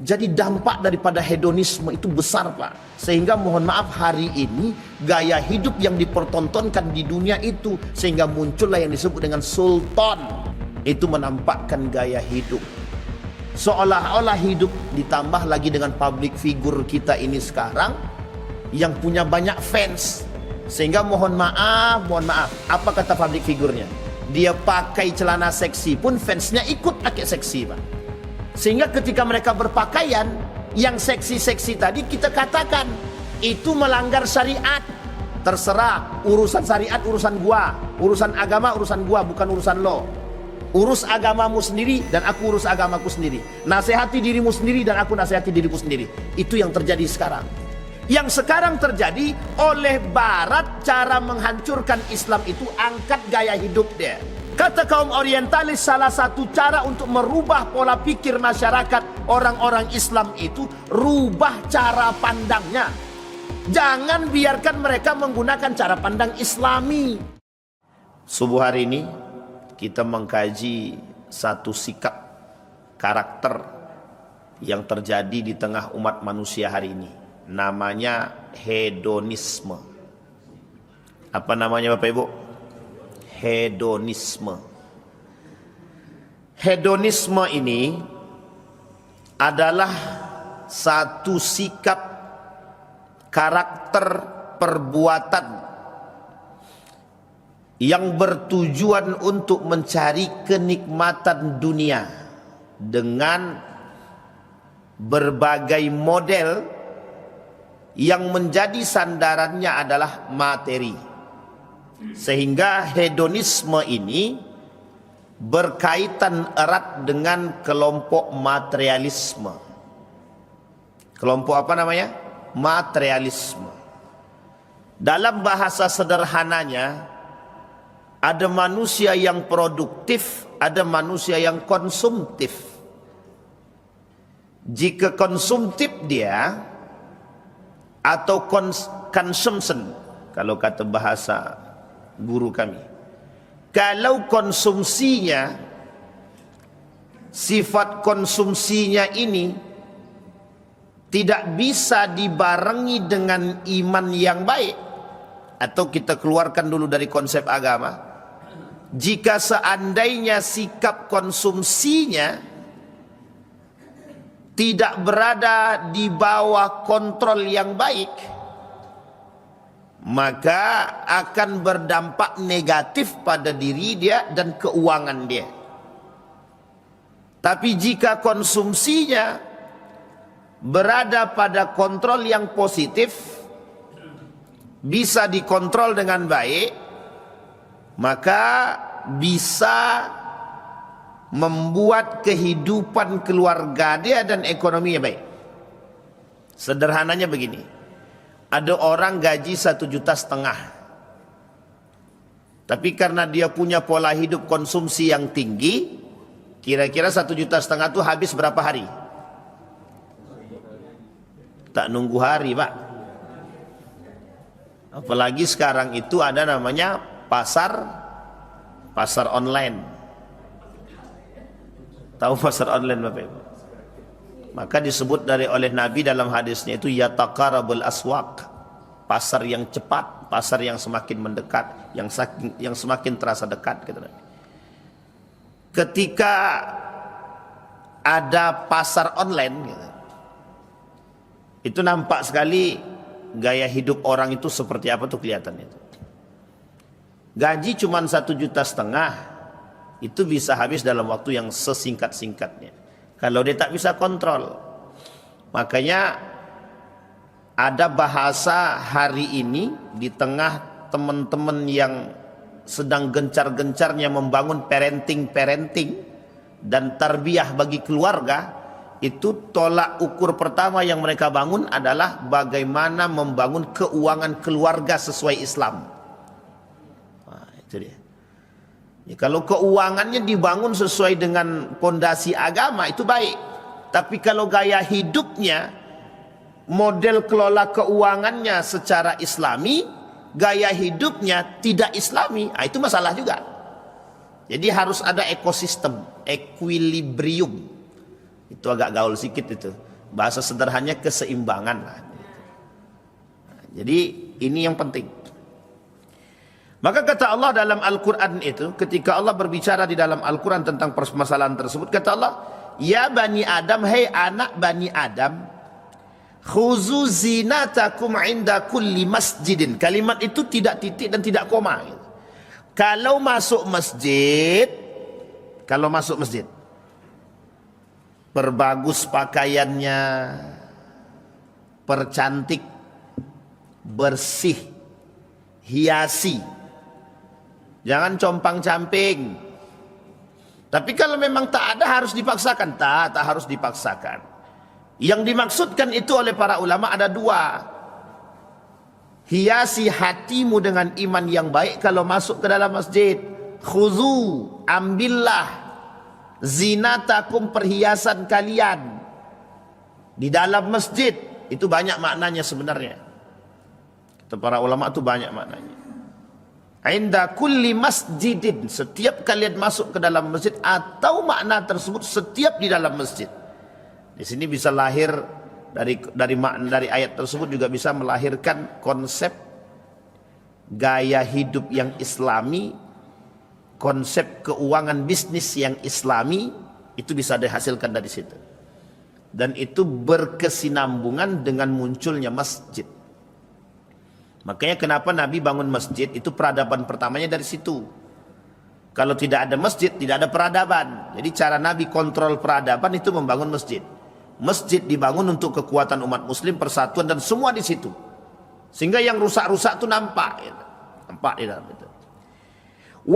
Jadi dampak daripada hedonisme itu besar, Pak. Sehingga mohon maaf hari ini gaya hidup yang dipertontonkan di dunia itu, sehingga muncullah yang disebut dengan sultan. Itu menampakkan gaya hidup. Seolah-olah hidup, ditambah lagi dengan public figure kita ini sekarang yang punya banyak fans. Sehingga mohon maaf, apa kata public figurnya? Dia pakai celana seksi pun fansnya ikut pakai seksi, Pak. Sehingga ketika mereka berpakaian yang seksi-seksi tadi, kita katakan itu melanggar syariat. Terserah, urusan syariat urusan gua, urusan agama urusan gua, bukan urusan lo. Urus agamamu sendiri dan aku urus agamaku sendiri. Nasihati dirimu sendiri dan aku nasihati diriku sendiri. Itu yang terjadi sekarang. Yang sekarang terjadi oleh Barat, cara menghancurkan Islam itu angkat gaya hidup dia. Kata kaum orientalis, salah satu cara untuk merubah pola pikir masyarakat orang-orang Islam itu rubah cara pandangnya. Jangan biarkan mereka menggunakan cara pandang Islami. Subuh hari ini kita mengkaji satu sikap karakter yang terjadi di tengah umat manusia hari ini. Namanya hedonisme. Apa namanya Bapak Ibu? Hedonisme. Hedonisme ini adalah satu sikap karakter perbuatan yang bertujuan untuk mencari kenikmatan dunia dengan berbagai model yang menjadi sandarannya adalah materi. Sehingga hedonisme ini berkaitan erat dengan kelompok materialisme. Kelompok apa namanya? Materialisme. Dalam bahasa sederhananya, ada manusia yang produktif, ada manusia yang konsumtif. Jika konsumtif dia atau consumption, kalau kata bahasa guru kami, kalau konsumsinya, sifat konsumsinya ini tidak bisa dibarengi dengan iman yang baik, atau kita keluarkan dulu dari konsep agama, jika seandainya sikap konsumsinya tidak berada di bawah kontrol yang baik, maka akan berdampak negatif pada diri dia dan keuangan dia. Tapi jika konsumsinya berada pada kontrol yang positif, bisa dikontrol dengan baik, maka bisa membuat kehidupan keluarga dia dan ekonominya baik. Sederhananya begini. Ada orang gaji 1,5 juta, tapi karena dia punya pola hidup konsumsi yang tinggi, kira-kira 1,5 juta itu habis berapa hari? Tak nunggu hari, Pak. Apalagi sekarang itu ada namanya pasar online. Tahu pasar online Bapak Ibu? Maka disebut oleh Nabi dalam hadisnya itu yataqarabul aswaq, pasar yang cepat, pasar yang semakin mendekat, yang semakin terasa dekat gitu. Ketika ada pasar online gitu, itu nampak sekali gaya hidup orang itu seperti apa tuh kelihatan itu. Gaji cuma 1,5 juta, itu bisa habis dalam waktu yang sesingkat-singkatnya kalau dia tak bisa kontrol. Makanya ada bahasa hari ini di tengah teman-teman yang sedang gencar-gencarnya membangun parenting dan tarbiyah bagi keluarga, itu tolak ukur pertama yang mereka bangun adalah bagaimana membangun keuangan keluarga sesuai Islam. Nah, itu dia. Ya, kalau keuangannya dibangun sesuai dengan pondasi agama itu baik. Tapi kalau gaya hidupnya, model kelola keuangannya secara Islami, gaya hidupnya tidak Islami, itu masalah juga. Jadi harus ada ekosistem, equilibrium. Itu agak gaul sedikit itu. Bahasa sederhananya keseimbangan lah. Jadi ini yang penting. Maka kata Allah dalam Al-Quran itu, ketika Allah berbicara di dalam Al-Quran tentang permasalahan tersebut, kata Allah, ya bani Adam, hai anak bani Adam, khuzu zinatakum inda kulli masjidin. Kalimat itu tidak titik dan tidak koma. Kalau masuk masjid, perbagus pakaiannya, percantik, bersih, hiasi. Jangan compang-camping. Tapi kalau memang tak ada harus dipaksakan. Tak harus dipaksakan. Yang dimaksudkan itu oleh para ulama ada dua. Hiasi hatimu dengan iman yang baik kalau masuk ke dalam masjid. Khuzu, ambillah zinatakum, perhiasan kalian di dalam masjid. Itu banyak maknanya sebenarnya. Kata para ulama itu banyak maknanya. Inda kulli masjidin, setiap kalian masuk ke dalam masjid, atau makna tersebut setiap di dalam masjid. Di sini bisa lahir dari ayat tersebut juga bisa melahirkan konsep gaya hidup yang islami, konsep keuangan bisnis yang islami, itu bisa dihasilkan dari situ. Dan itu berkesinambungan dengan munculnya masjid. Makanya kenapa Nabi bangun masjid, itu peradaban pertamanya dari situ. Kalau tidak ada masjid, tidak ada peradaban. Jadi cara Nabi kontrol peradaban itu membangun masjid. Masjid dibangun untuk kekuatan umat muslim, persatuan dan semua di situ. Sehingga yang rusak-rusak itu nampak. Nampak di dalam itu.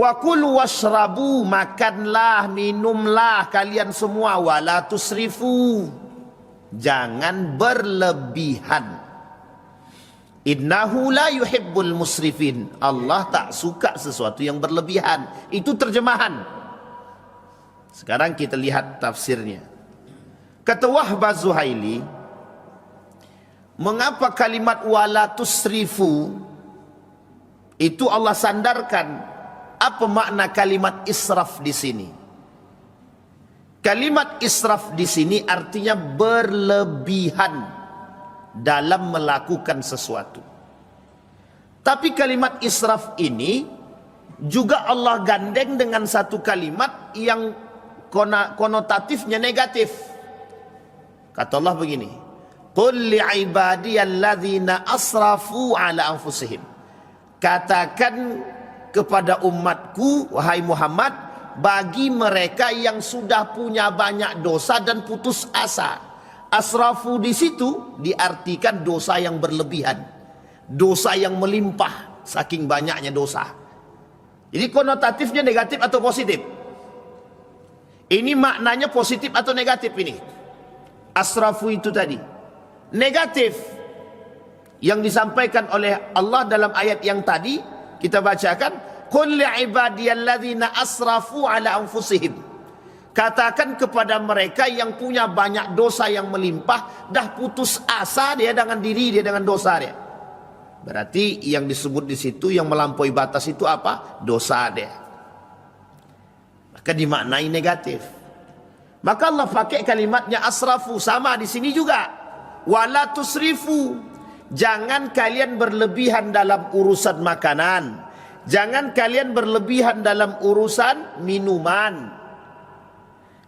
Wa kulu washrabu, makanlah, minumlah kalian semua, wala tusrifu. Jangan berlebihan. Innahu la yuhibbul musrifin. Allah tak suka sesuatu yang berlebihan. Itu terjemahan. Sekarang kita lihat tafsirnya. Kata Wahbah Zuhaili, mengapa kalimat wala tusrifu itu Allah sandarkan? Apa makna kalimat israf di sini? Kalimat israf di sini artinya berlebihan dalam melakukan sesuatu. Tapi kalimat israf ini juga Allah gandeng dengan satu kalimat yang konotatifnya negatif. Kata Allah begini, qul li'ibadiyalladzina asrafu ala anfusihim. Katakan kepada umatku, wahai Muhammad, bagi mereka yang sudah punya banyak dosa dan putus asa. Asrafu di situ diartikan dosa yang berlebihan, dosa yang melimpah, saking banyaknya dosa. Jadi konotatifnya negatif atau positif? Ini maknanya positif atau negatif ini? Asrafu itu tadi negatif. Yang disampaikan oleh Allah dalam ayat yang tadi kita bacakan, qul li'ibadiyalladzina asrafu ala anfusihim. Katakan kepada mereka yang punya banyak dosa yang melimpah, dah putus asa dia dengan diri dia, dengan dosa dia. Berarti yang disebut di situ yang melampaui batas itu apa? Dosa dia. Maka dimaknai negatif. Maka Allah pakai kalimatnya asrafu, sama di sini juga. Wala tusrifu. Jangan kalian berlebihan dalam urusan makanan. Jangan kalian berlebihan dalam urusan minuman.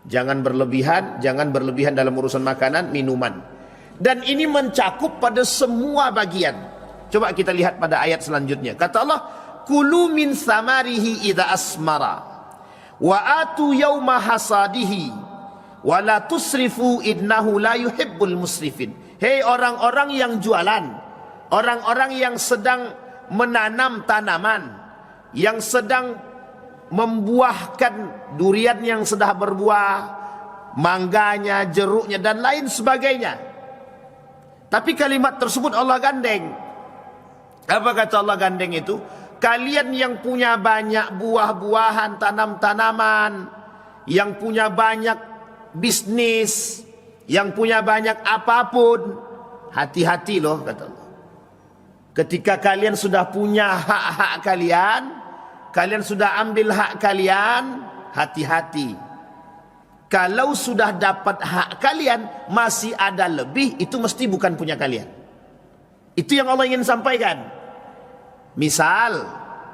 Jangan berlebihan dalam urusan makanan, minuman. Dan ini mencakup pada semua bagian. Coba kita lihat pada ayat selanjutnya. Kata Allah, kulu min samarihi idza asmara wa atu yauma hasadihi wa la tusrifu innahu la yuhibbul musrifin. Hei orang-orang yang jualan, orang-orang yang sedang menanam tanaman, yang sedang membuahkan durian yang sudah berbuah, mangganya, jeruknya dan lain sebagainya. Tapi kalimat tersebut Allah gandeng. Apa kata Allah gandeng itu? Kalian yang punya banyak buah-buahan, tanam-tanaman, yang punya banyak bisnis, yang punya banyak apapun, hati-hati loh kata Allah. Ketika kalian sudah punya hak-hak kalian, kalian sudah ambil hak kalian, hati-hati. Kalau sudah dapat hak kalian, masih ada lebih, itu mesti bukan punya kalian. Itu yang Allah ingin sampaikan. Misal,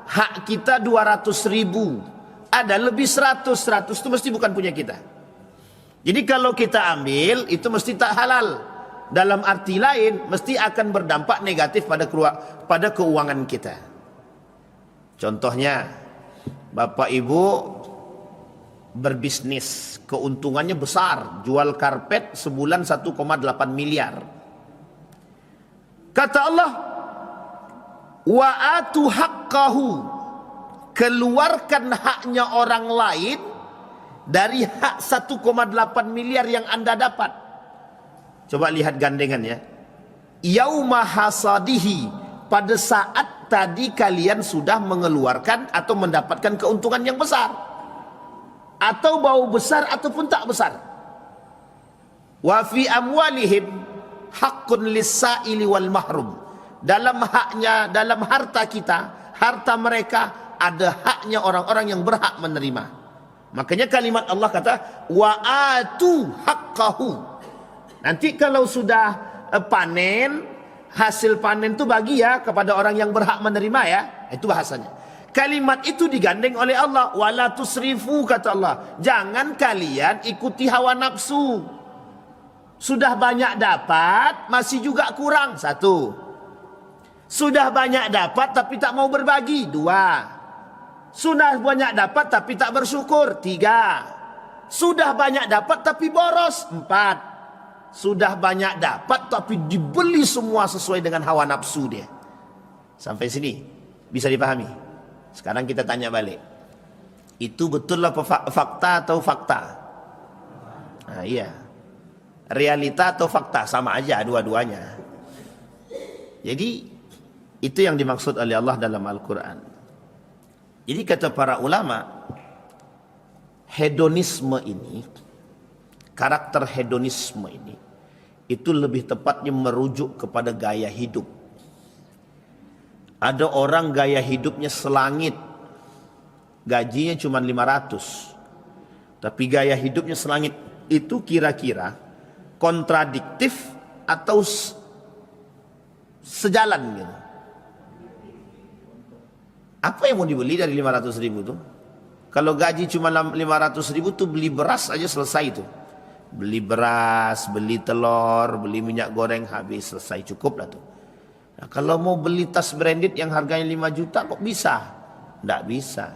hak kita 200.000, ada lebih 100 itu mesti bukan punya kita. Jadi kalau kita ambil, itu mesti tak halal. Dalam arti lain, mesti akan berdampak negatif pada keuangan kita. Contohnya, Bapak Ibu berbisnis, keuntungannya besar, jual karpet sebulan 1,8 miliar. Kata Allah, wa atu haqqahu, keluarkan haknya orang lain dari hak 1,8 miliar yang Anda dapat. Coba lihat gandengannya. Yauma hasadihi, pada saat tadi kalian sudah mengeluarkan atau mendapatkan keuntungan yang besar. Atau bau besar ataupun tak besar. Wa fi amwalihim haqqun lis-sa'ili wal mahrum. Dalam haknya, dalam harta kita, harta mereka, ada haknya orang-orang yang berhak menerima. Makanya kalimat Allah kata wa atu haqqahu. Nanti kalau sudah panen, hasil panen itu bagi ya kepada orang yang berhak menerima ya. Itu bahasanya. Kalimat itu digandeng oleh Allah. Wala tusrifu, kata Allah. Jangan kalian ikuti hawa nafsu. Sudah banyak dapat, masih juga kurang. 1. Sudah banyak dapat, tapi tak mau berbagi. 2. Sudah banyak dapat, tapi tak bersyukur. 3. Sudah banyak dapat, tapi boros. 4. Sudah banyak dapat, tapi dibeli semua sesuai dengan hawa nafsu dia. Sampai sini, bisa dipahami? Sekarang kita tanya balik. Itu betul apa fakta atau fakta? Nah, iya. Realita atau fakta? Sama aja dua-duanya. Jadi itu yang dimaksud oleh Allah dalam Al-Quran. Jadi kata para ulama, hedonisme ini, karakter hedonisme ini, itu lebih tepatnya merujuk kepada gaya hidup. Ada orang gaya hidupnya selangit, gajinya cuma 500, tapi gaya hidupnya selangit. Itu kira-kira kontradiktif atau sejalan gitu. Apa yang mau dibeli dari 500.000 tuh? Kalau gaji cuma 500.000 tuh beli beras aja selesai tuh. Beli beras, beli telur, beli minyak goreng, habis, selesai, cukup lah tuh. Nah, kalau mau beli tas branded yang harganya 5 juta kok bisa? Tidak bisa.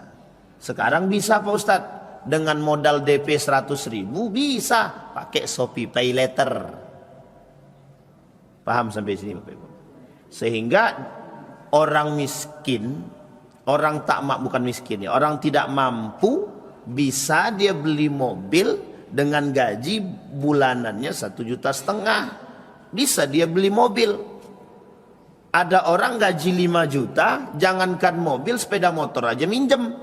Sekarang bisa Pak Ustadz. Dengan modal DP 100.000 bisa. Pakai Shopee Pay Later. Paham sampai sini Bapak Ibu? Sehingga orang miskin, orang tak bukan miskin ya, orang tidak mampu, bisa dia beli mobil dengan gaji bulanannya 1,5 juta. Bisa dia beli mobil. Ada orang gaji 5 juta, jangankan mobil, sepeda motor aja minjem.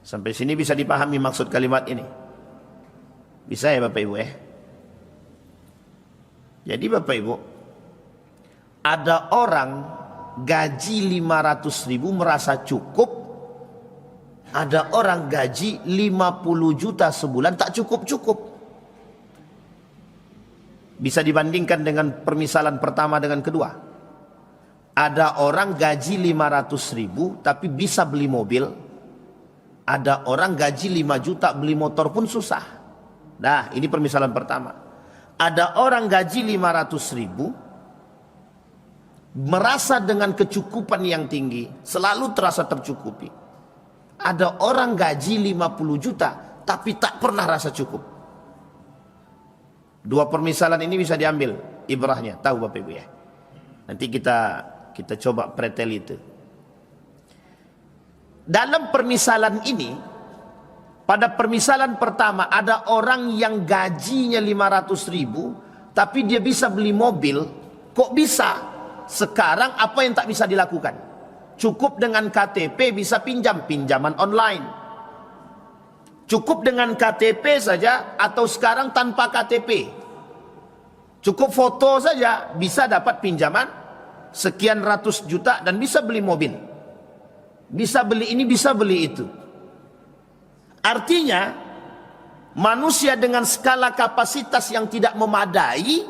Sampai sini bisa dipahami maksud kalimat ini? Bisa ya Bapak Ibu ya? Jadi Bapak Ibu, ada orang gaji 500.000 merasa cukup. Ada orang gaji 50 juta sebulan tak cukup-cukup. Bisa dibandingkan dengan permisalan pertama dengan kedua. Ada orang gaji 500.000 tapi bisa beli mobil. Ada orang gaji 5 juta beli motor pun susah. Nah, ini permisalan pertama. Ada orang gaji 500.000 merasa dengan kecukupan yang tinggi, selalu terasa tercukupi. Ada orang gaji 50 juta tapi tak pernah rasa cukup. Dua permisalan ini bisa diambil ibrahnya, tahu Bapak Ibu ya. Nanti kita coba pretel itu. Dalam permisalan ini, pada permisalan pertama ada orang yang gajinya 500.000 tapi dia bisa beli mobil. Kok bisa? Sekarang apa yang tak bisa dilakukan? Cukup dengan KTP bisa pinjaman online. Cukup dengan KTP saja atau sekarang tanpa KTP. Cukup foto saja bisa dapat pinjaman sekian ratus juta dan bisa beli mobil. Bisa beli ini, bisa beli itu. Artinya Manusia dengan skala kapasitas yang tidak memadai,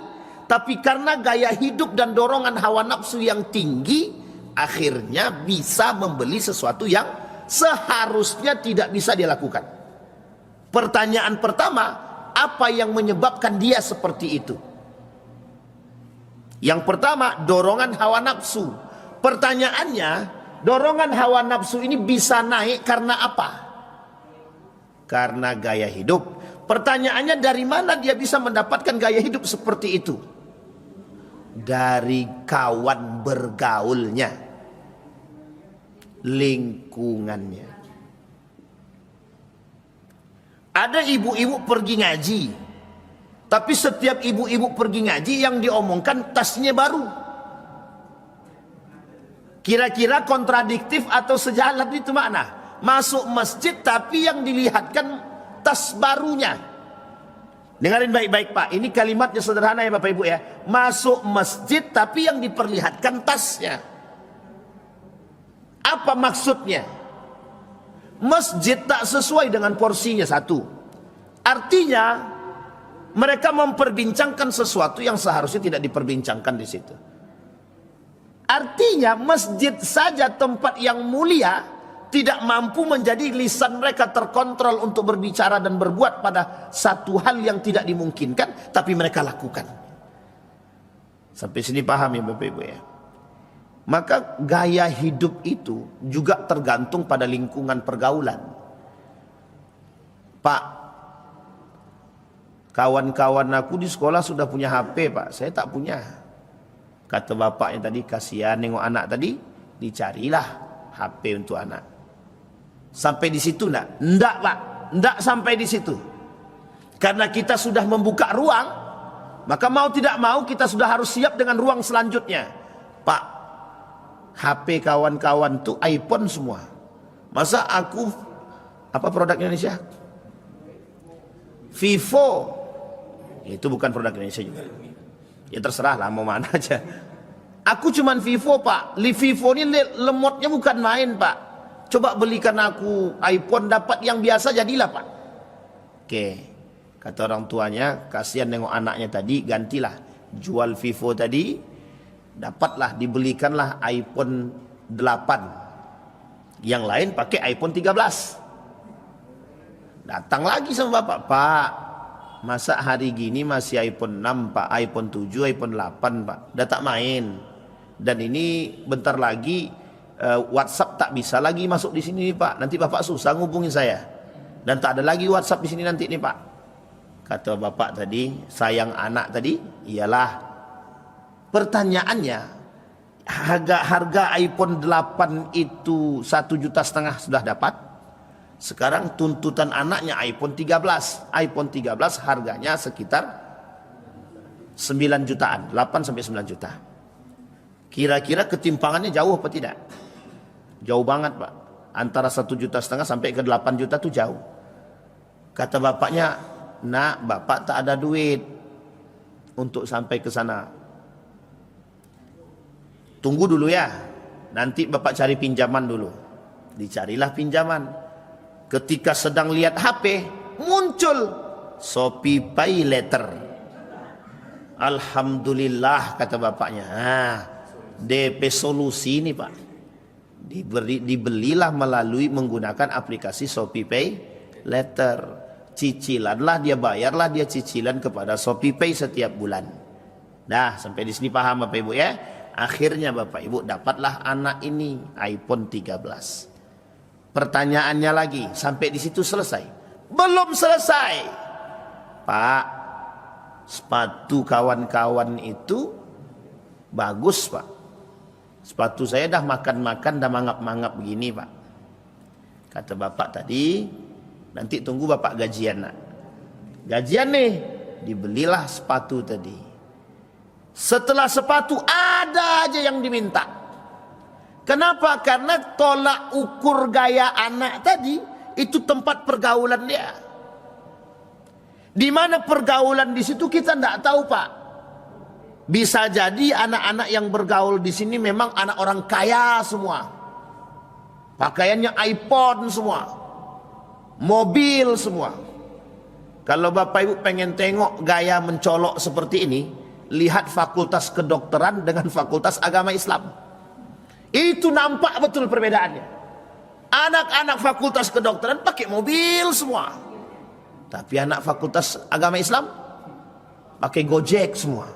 tapi karena gaya hidup dan dorongan hawa nafsu yang tinggi, akhirnya bisa membeli sesuatu yang seharusnya tidak bisa dia lakukan. Pertanyaan pertama, apa yang menyebabkan dia seperti itu? Yang pertama, dorongan hawa nafsu. Pertanyaannya, dorongan hawa nafsu ini bisa naik karena apa? Karena gaya hidup. Pertanyaannya, dari mana dia bisa mendapatkan gaya hidup seperti itu? Dari kawan bergaulnya, lingkungannya. Ada ibu-ibu pergi ngaji, tapi setiap ibu-ibu pergi ngaji yang diomongkan tasnya baru. Kira-kira kontradiktif atau sejalan itu makna. Masuk masjid tapi yang dilihatkan tas barunya. Dengarin baik-baik Pak, ini kalimatnya sederhana ya Bapak Ibu ya. Masuk masjid tapi yang diperlihatkan tasnya. Apa maksudnya? Masjid tak sesuai dengan porsinya, satu. Artinya mereka memperbincangkan sesuatu yang seharusnya tidak diperbincangkan di situ. Artinya masjid saja tempat yang mulia tidak mampu menjadi lisan mereka terkontrol untuk berbicara dan berbuat pada satu hal yang tidak dimungkinkan, tapi mereka lakukan. Sampai sini paham ya Bapak Ibu ya. Maka gaya hidup itu juga tergantung pada lingkungan pergaulan. Pak, kawan-kawan aku di sekolah sudah punya HP Pak, saya tak punya. Kata bapaknya tadi, kasihan nengok anak tadi, dicarilah HP untuk anak. Sampai di situ enggak? Enggak Pak, enggak sampai di situ. Karena kita sudah membuka ruang, maka mau tidak mau kita sudah harus siap dengan ruang selanjutnya. Pak, HP kawan-kawan tuh iPhone semua. Masa aku, apa produk Indonesia? Vivo. Itu bukan produk Indonesia juga. Ya terserah lah mau mana aja. Aku cuman Vivo Pak. Vivo ini lemotnya bukan main Pak. Coba belikan aku iPhone, dapat yang biasa jadilah Pak. Oke, kata orang tuanya, kasihan nengok anaknya tadi, gantilah. Jual Vivo tadi, dapatlah, dibelikanlah iPhone 8. Yang lain pakai iPhone 13. Datang lagi sama bapak, Pak, masa hari gini masih iPhone 6 Pak, iPhone 7, iPhone 8 Pak, udah tak main. Dan ini bentar lagi WhatsApp tak bisa lagi masuk di sini nih Pak. Nanti Bapak susah ngubungin saya. Dan tak ada lagi WhatsApp di sini nanti nih Pak. Kata bapak tadi, sayang anak tadi, iyalah. Pertanyaannya, harga iPhone 8 itu 1,5 juta sudah dapat. Sekarang tuntutan anaknya iPhone 13. iPhone 13 harganya sekitar 9 jutaan, 8 sampai 9 juta. Kira-kira ketimpangannya jauh apa tidak? Jauh banget Pak. Antara 1,5 juta sampai ke 8 juta tuh jauh. Kata bapaknya, nak, bapak tak ada duit untuk sampai ke sana. Tunggu dulu ya. Nanti bapak cari pinjaman dulu. Dicarilah pinjaman. Ketika sedang lihat HP, muncul Shopee Pay Later. Alhamdulillah kata bapaknya. DP solusi ini Pak. Dibelilah menggunakan aplikasi Shopee Pay Later. Cicilanlah dia, bayarlah dia cicilan kepada Shopee Pay setiap bulan. Nah, sampai di sini paham Bapak Ibu ya. Akhirnya Bapak Ibu dapatlah anak ini iPhone 13. Pertanyaannya lagi, sampai di situ selesai? Belum selesai. Pak, sepatu kawan-kawan itu bagus Pak. Sepatu saya dah makan-makan, dah mangap-mangap begini Pak. Kata bapak tadi, nanti tunggu bapak gajian nak. Gajian nih, dibelilah sepatu tadi. Setelah sepatu ada aja yang diminta. Kenapa? Karena tolak ukur gaya anak tadi itu tempat pergaulan dia. Di mana pergaulan di situ kita tidak tahu Pak. Bisa jadi anak-anak yang bergaul di sini memang anak orang kaya semua. Pakaiannya iPhone semua. Mobil semua. Kalau Bapak Ibu pengen tengok gaya mencolok seperti ini, lihat fakultas kedokteran dengan fakultas agama Islam. Itu nampak betul perbedaannya. Anak-anak fakultas kedokteran pakai mobil semua, tapi anak fakultas agama Islam pakai Gojek semua.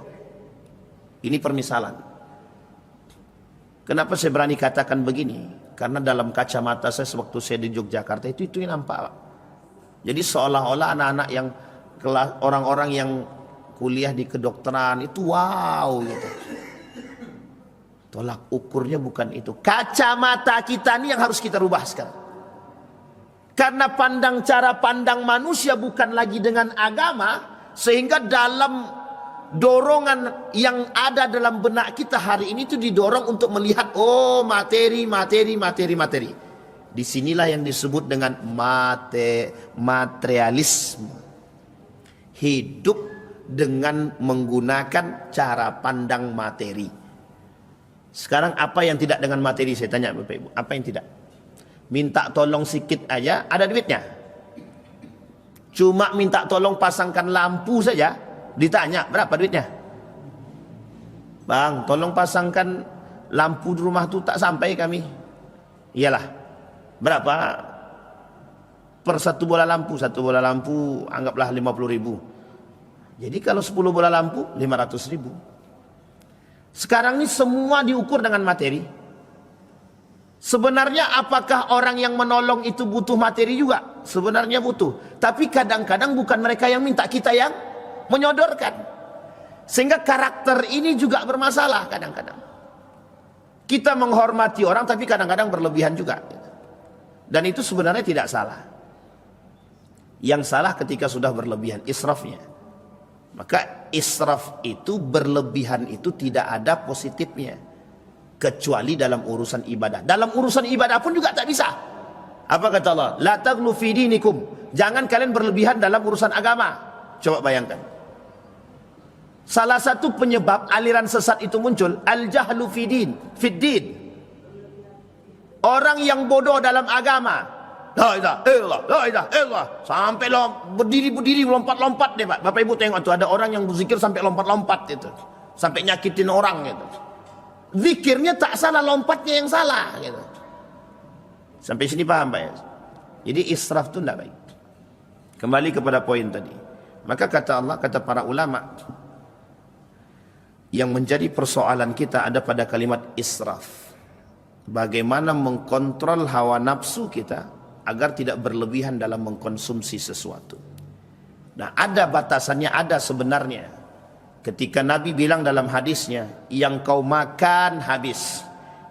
Ini permisalan. Kenapa saya berani katakan begini? Karena dalam kacamata saya sewaktu saya di Yogyakarta itu yang nampak. Jadi seolah-olah anak-anak yang orang-orang yang kuliah di kedokteran itu wow gitu. Tolak ukurnya bukan itu. Kacamata kita ini yang harus kita rubah sekarang. Karena cara pandang manusia bukan lagi dengan agama, sehingga dalam dorongan yang ada dalam benak kita hari ini itu didorong untuk melihat materi. Disinilah yang disebut dengan materialisme. Hidup dengan menggunakan cara pandang materi. Sekarang apa yang tidak dengan materi? Saya tanya Bapak Ibu, apa yang tidak? Minta tolong sikit aja, ada duitnya. Cuma minta tolong pasangkan lampu saja, ditanya berapa duitnya? Bang, tolong pasangkan lampu di rumah tuh tak sampai kami. Iyalah. Berapa per satu bola lampu? Satu bola lampu anggaplah 50.000. Jadi kalau 10 bola lampu 500.000. Sekarang ini semua diukur dengan materi. Sebenarnya apakah orang yang menolong itu butuh materi juga? Sebenarnya butuh. Tapi kadang-kadang bukan mereka yang minta, kita yang menyodorkan. Sehingga karakter ini juga bermasalah kadang-kadang. Kita menghormati orang tapi kadang-kadang berlebihan juga. Dan itu sebenarnya tidak salah. Yang salah ketika sudah berlebihan, israfnya. Maka israf itu, berlebihan itu tidak ada positifnya. Kecuali dalam urusan ibadah. Dalam urusan ibadah pun juga tak bisa. Apa kata Allah? La taghlu fi dinikum. Jangan kalian berlebihan dalam urusan agama. Coba bayangkan. Salah satu penyebab aliran sesat itu muncul, al-jahlu fi din. Orang yang bodoh dalam agama, la ilaha illallah, sampai berdiri lompat-lompat deh Pak. Bapak Ibu tengok tuh, ada orang yang berzikir sampai lompat-lompat itu, sampai nyakitin orang gitu. Zikirnya tak salah, lompatnya yang salah gitu. Sampai sini paham Pak ya? Jadi israf itu tidak baik. Kembali kepada poin tadi. Maka kata Allah, kata para ulama, yang menjadi persoalan kita ada pada kalimat israf. Bagaimana mengkontrol hawa nafsu kita agar tidak berlebihan dalam mengkonsumsi sesuatu. Nah, ada batasannya, ada sebenarnya. Ketika Nabi bilang dalam hadisnya, yang kau makan habis,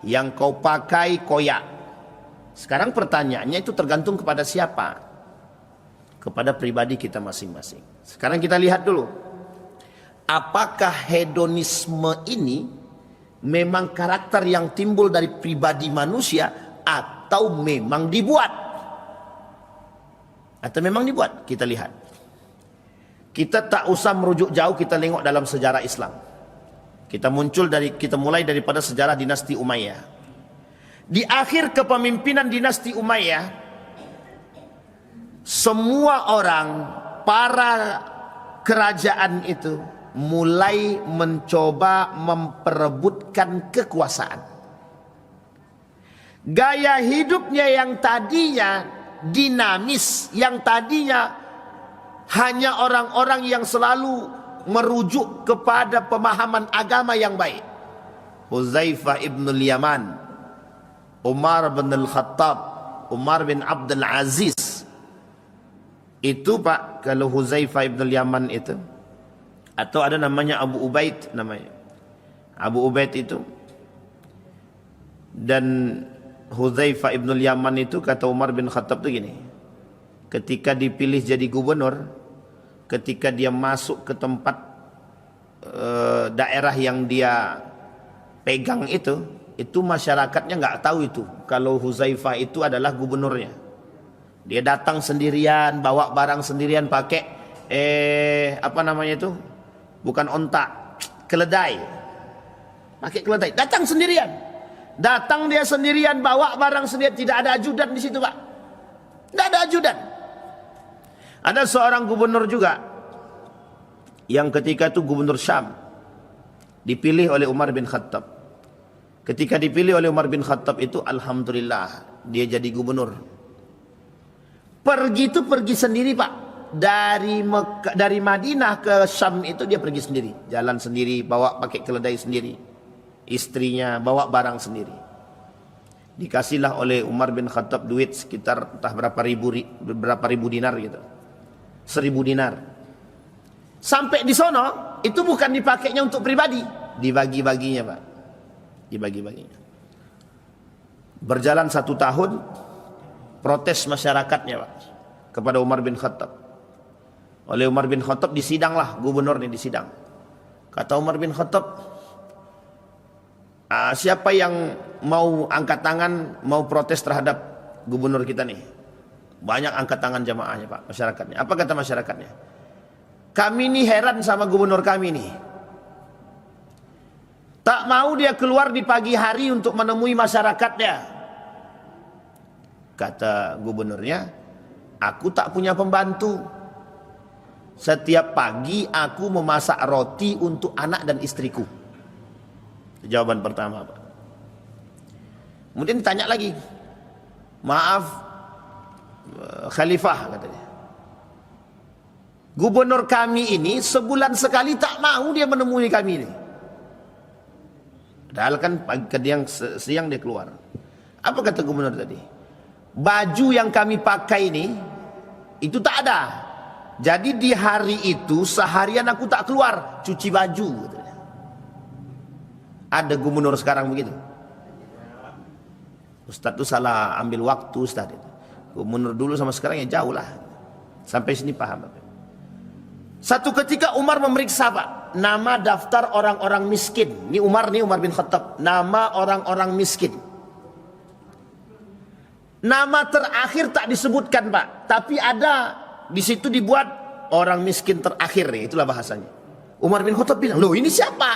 yang kau pakai koyak. Sekarang pertanyaannya itu tergantung kepada siapa? Kepada pribadi kita masing-masing. Sekarang kita lihat dulu. Apakah hedonisme ini memang karakter yang timbul dari pribadi manusia atau memang dibuat? Atau memang dibuat? Kita lihat. Kita tak usah merujuk jauh, kita tengok dalam sejarah Islam. Kita mulai daripada sejarah dinasti Umayyah. Di akhir kepemimpinan dinasti Umayyah, semua orang, para kerajaan itu mulai mencoba memperebutkan kekuasaan. Gaya hidupnya yang tadinya dinamis, yang tadinya hanya orang-orang yang selalu merujuk kepada pemahaman agama yang baik. Hudzaifah ibn al-Yaman, Umar bin al-Khattab, Umar bin Abdul Aziz. Itu Pak, kalau Hudzaifah ibn al-Yaman itu, atau ada namanya Abu Ubaid namanya. Abu Ubaid itu. Dan Hudzaifah ibn al-Yaman itu, kata Umar bin Khattab itu gini. Ketika dipilih jadi gubernur, ketika dia masuk ke tempat daerah yang dia pegang itu masyarakatnya nggak tahu itu kalau Hudzaifah itu adalah gubernurnya. Dia datang sendirian, bawa barang sendirian, pakai apa namanya itu? Bukan onta, keledai. Pakai keledai, datang sendirian. Datang dia sendirian, bawa barang sendirian, tidak ada ajudan di situ, Pak. Tidak ada ajudan. Ada seorang gubernur juga yang ketika itu gubernur Syam, dipilih oleh Umar bin Khattab. Ketika dipilih oleh Umar bin Khattab itu, alhamdulillah dia jadi gubernur. Pergi itu pergi sendiri Pak. Dari Madinah ke Syam itu dia pergi sendiri, jalan sendiri, bawa pakai keledai sendiri, istrinya bawa barang sendiri. Dikasihlah oleh Umar bin Khattab duit sekitar entah berapa ribu dinar gitu, 1000 dinar. Sampai di sono itu bukan dipakainya untuk pribadi, dibagi-baginya Pak, dibagi-baginya. Berjalan 1 tahun, protes masyarakatnya Pak kepada Umar bin Khattab. Oleh Umar bin Khattab disidanglah, gubernur ini disidang. Kata Umar bin Khattab, siapa yang mau angkat tangan, mau protes terhadap gubernur kita nih? Banyak angkat tangan jamaahnya Pak, masyarakatnya. Apa kata masyarakatnya? Kami nih heran sama gubernur kami nih. Tak mau dia keluar di pagi hari untuk menemui masyarakatnya. Kata gubernurnya, aku tak punya pembantu. Setiap pagi aku memasak roti untuk anak dan istriku. Jawaban pertama Pak. Kemudian ditanya lagi, maaf Khalifah katanya, gubernur kami ini sebulan sekali tak mau dia menemui kami ini. Padahal kan siang dia keluar. Apa kata gubernur tadi? Baju yang kami pakai ini itu tak ada. Jadi di hari itu seharian aku tak keluar cuci baju katanya. Ada gubernur sekarang begitu? Ustadz itu salah ambil waktu Ustadz. Gubernur dulu sama sekarang ya jauh lah. Sampai sini paham. Satu ketika Umar memeriksa Pak, nama daftar orang-orang miskin. Ini Umar bin Khattab. Nama orang-orang miskin. Nama terakhir tak disebutkan Pak, tapi ada di situ dibuat orang miskin terakhir, itulah bahasanya. Umar bin Khattab bilang, loh ini siapa?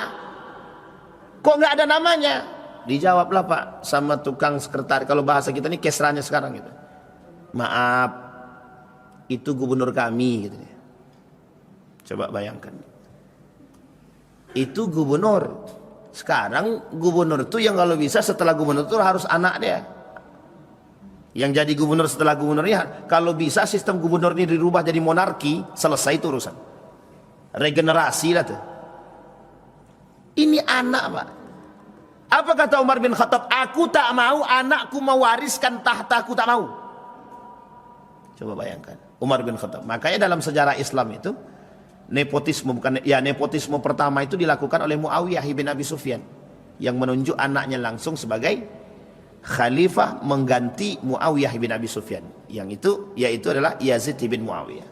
Kok nggak ada namanya? Dijawablah Pak sama tukang sekretaris, kalau bahasa kita ini kesranya sekarang gitu. Maaf, itu gubernur kami gitu. Coba bayangkan. Itu gubernur. Sekarang gubernur itu yang kalau bisa setelah gubernur itu harus anak dia. Yang jadi gubernur setelah gubernurnya, kalau bisa sistem gubernur ini dirubah jadi monarki, selesai itu urusan. Regenerasi lah tuh. Ini anak Pak. Apa kata Umar bin Khattab? Aku tak mau anakku mewariskan tahtaku, tak mau. Coba bayangkan, Umar bin Khattab. Makanya dalam sejarah Islam itu, nepotisme nepotisme pertama itu dilakukan oleh Muawiyah bin Abi Sufyan, yang menunjuk anaknya langsung sebagai khalifah mengganti Muawiyah bin Abi Sufyan, yang itu yaitu adalah Yazid bin Muawiyah.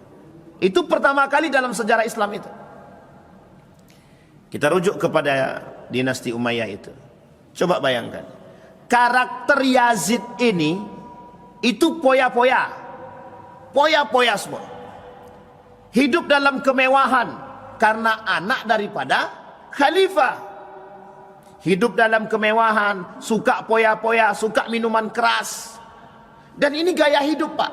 Itu pertama kali dalam sejarah Islam itu. Kita rujuk kepada dinasti Umayyah itu. Coba bayangkan, karakter Yazid ini itu poya-poya semua. Hidup dalam kemewahan karena anak daripada khalifah. Hidup dalam kemewahan, suka poya-poya, suka minuman keras. Dan ini gaya hidup Pak.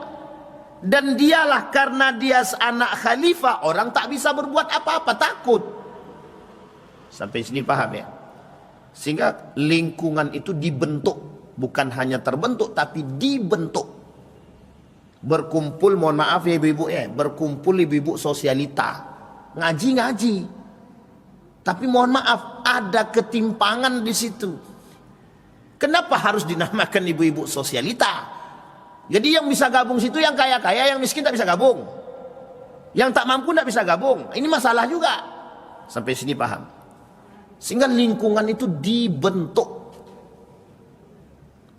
Dan dialah karena dia anak khalifah, orang tak bisa berbuat apa-apa, takut. Sampai sini paham ya? Sehingga lingkungan itu dibentuk. Bukan hanya terbentuk, tapi dibentuk. Berkumpul, mohon maaf ya ibu-ibu ya, berkumpul ibu-ibu sosialita. Ngaji-ngaji. Tapi mohon maaf, ada ketimpangan di situ. Kenapa harus dinamakan ibu-ibu sosialita? Jadi yang bisa gabung situ yang kaya-kaya, yang miskin tak bisa gabung. Yang tak mampu tak bisa gabung. Ini masalah juga. Sampai sini paham. Sehingga lingkungan itu dibentuk.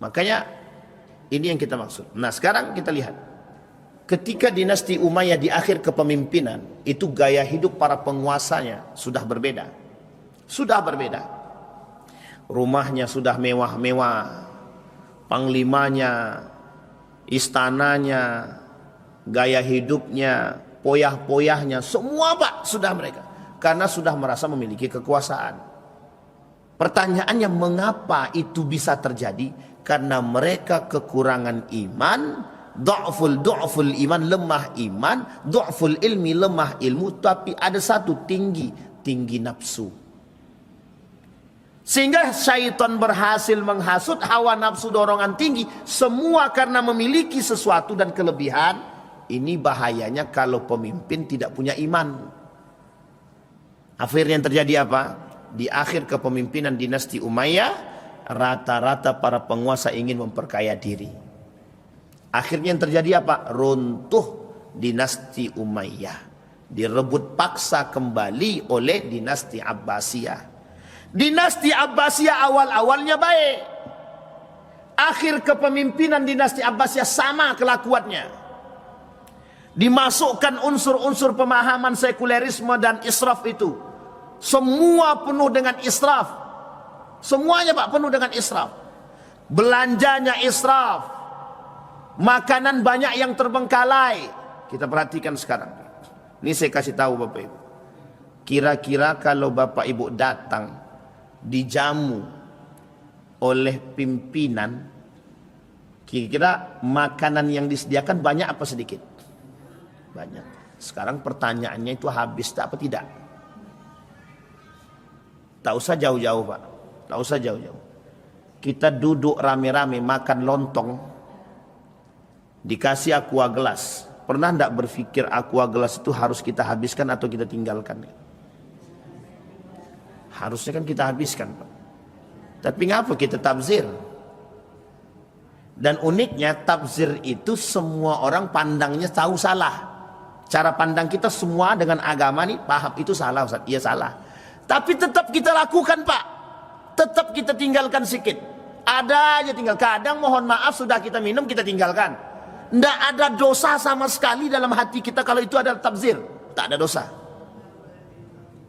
Makanya ini yang kita maksud. Nah sekarang kita lihat. Ketika dinasti Umayyah di akhir kepemimpinan, itu gaya hidup para penguasanya sudah berbeda. Sudah berbeda. Rumahnya sudah mewah-mewah. Panglimanya, istananya, gaya hidupnya, poyah-poyahnya, semua Pak sudah mereka. Karena sudah merasa memiliki kekuasaan. Pertanyaannya, mengapa itu bisa terjadi? Karena mereka kekurangan iman, du'ful iman, lemah iman, du'ful ilmi, lemah ilmu. Tapi ada satu, tinggi nafsu. Sehingga syaitan berhasil menghasut hawa nafsu, dorongan tinggi, semua karena memiliki sesuatu dan kelebihan. Ini bahayanya kalau pemimpin tidak punya iman. Akhirnya yang terjadi apa? Di akhir kepemimpinan dinasti Umayyah, rata-rata para penguasa ingin memperkaya diri. Akhirnya yang terjadi apa? Runtuh dinasti Umayyah, direbut paksa kembali oleh dinasti Abbasiyah. Dinasti Abbasiyah awal-awalnya baik, akhir kepemimpinan dinasti Abbasiyah sama kelakuannya. Dimasukkan unsur-unsur pemahaman sekulerisme dan israf itu. Semua penuh dengan israf. Semuanya Pak penuh dengan israf. Belanjanya israf. Makanan banyak yang terbengkalai. Kita perhatikan sekarang. Ini saya kasih tahu Bapak Ibu. Kira-kira kalau Bapak Ibu datang dijamu oleh pimpinan, kira-kira makanan yang disediakan banyak apa sedikit? Banyak. Sekarang pertanyaannya itu habis tak apa tidak? Tak usah jauh-jauh Pak. Tak usah jauh-jauh. Kita duduk rame-rame makan lontong, dikasih aqua gelas. Pernah tidak berpikir aqua gelas itu harus kita habiskan atau kita tinggalkan? Harusnya kan kita habiskan Pak. Tapi ngapa kita tabzir? Dan uniknya tabzir itu semua orang pandangnya tahu salah. Cara pandang kita semua dengan agama nih paham itu salah Ustaz. Iya salah. Tapi tetap kita lakukan Pak. Tetap kita tinggalkan sedikit. Ada aja tinggal. Kadang mohon maaf sudah kita minum kita tinggalkan. Tidak ada dosa sama sekali dalam hati kita kalau itu adalah tabzir. Tak ada dosa.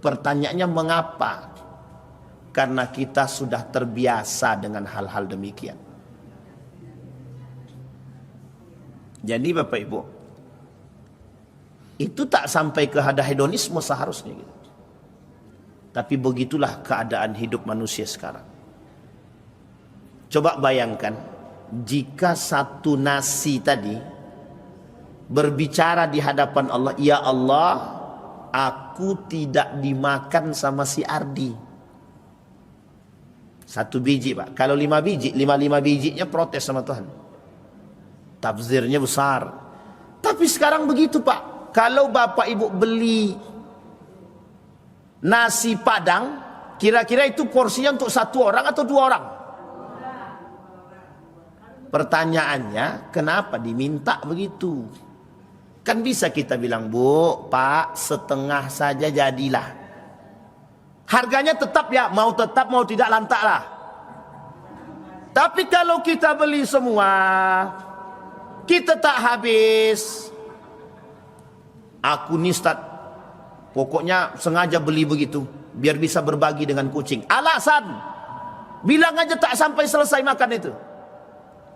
Pertanyaannya mengapa? Karena kita sudah terbiasa dengan hal-hal demikian. Jadi Bapak Ibu, itu tak sampai ke hedonisme seharusnya gitu. Tapi begitulah keadaan hidup manusia sekarang. Coba bayangkan jika satu nasi tadi berbicara di hadapan Allah, ya Allah, aku tidak dimakan sama si Ardi. Satu biji Pak. Kalau 5 biji, 5 bijinya protes sama Tuhan. Tabzirnya besar. Tapi sekarang begitu Pak. Kalau Bapak Ibu beli nasi Padang, kira-kira itu porsinya untuk 1 orang atau 2 orang? Pertanyaannya, kenapa diminta begitu? Kan bisa kita bilang, Bu, Pak, setengah saja jadilah. Harganya tetap ya, mau tetap mau tidak lantaklah. Tapi kalau kita beli semua, kita tak habis. Aku nih Ustaz, pokoknya sengaja beli begitu biar bisa berbagi dengan kucing. Alasan, bilang aja tak sampai selesai makan itu,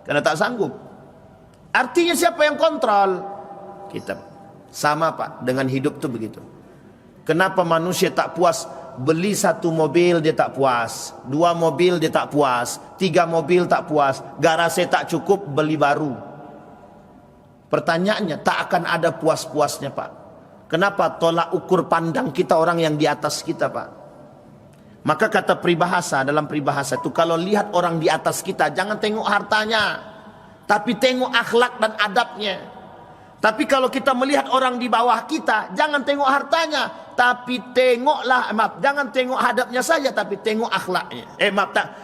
karena tak sanggup. Artinya siapa yang kontrol? Kita. Sama Pak, dengan hidup tuh begitu. Kenapa manusia tak puas? Beli 1 mobil dia tak puas, 2 mobil dia tak puas, 3 mobil tak puas, garasi tak cukup, beli baru. Pertanyaannya, tak akan ada puas-puasnya Pak. Kenapa? Tolak ukur pandang kita orang yang di atas kita Pak. Maka kata peribahasa, dalam peribahasa itu, kalau lihat orang di atas kita, jangan tengok hartanya, tapi tengok akhlak dan adabnya. Tapi kalau kita melihat orang di bawah kita, jangan tengok hartanya, tapi tengoklah, jangan tengok hadapnya saja, tapi tengok akhlaknya.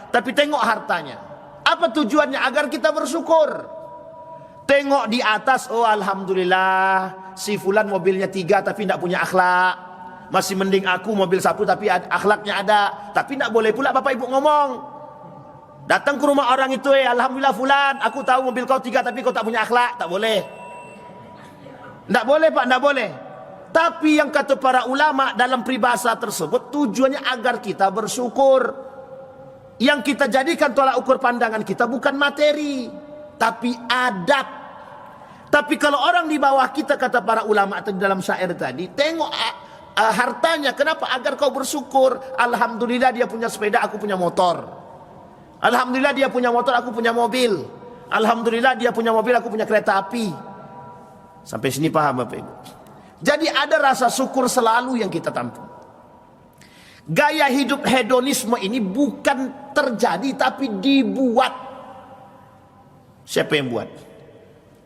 Tapi tengok hartanya. Apa tujuannya? Agar kita bersyukur. Tengok di atas, oh alhamdulillah, si fulan mobilnya 3 tapi tidak punya akhlak. Masih mending aku mobil 1 tapi akhlaknya ada. Tapi tidak boleh pula Bapak Ibu ngomong. Datang ke rumah orang itu, alhamdulillah fulan, aku tahu mobil kau 3 tapi kau tak punya akhlak. Tak boleh. Tidak boleh Pak, tidak boleh. Tapi yang kata para ulama dalam peribahasa tersebut, tujuannya agar kita bersyukur. Yang kita jadikan tolak ukur pandangan kita bukan materi, tapi adab. Tapi kalau orang di bawah kita, kata para ulama dalam syair tadi, tengok hartanya. Kenapa? Agar kau bersyukur. Alhamdulillah dia punya sepeda, aku punya motor. Alhamdulillah dia punya motor, aku punya mobil. Alhamdulillah dia punya mobil, aku punya kereta api. Sampai sini paham Bapak Ibu? Jadi ada rasa syukur selalu yang kita tampung. Gaya hidup hedonisme ini bukan terjadi tapi dibuat. Siapa yang buat?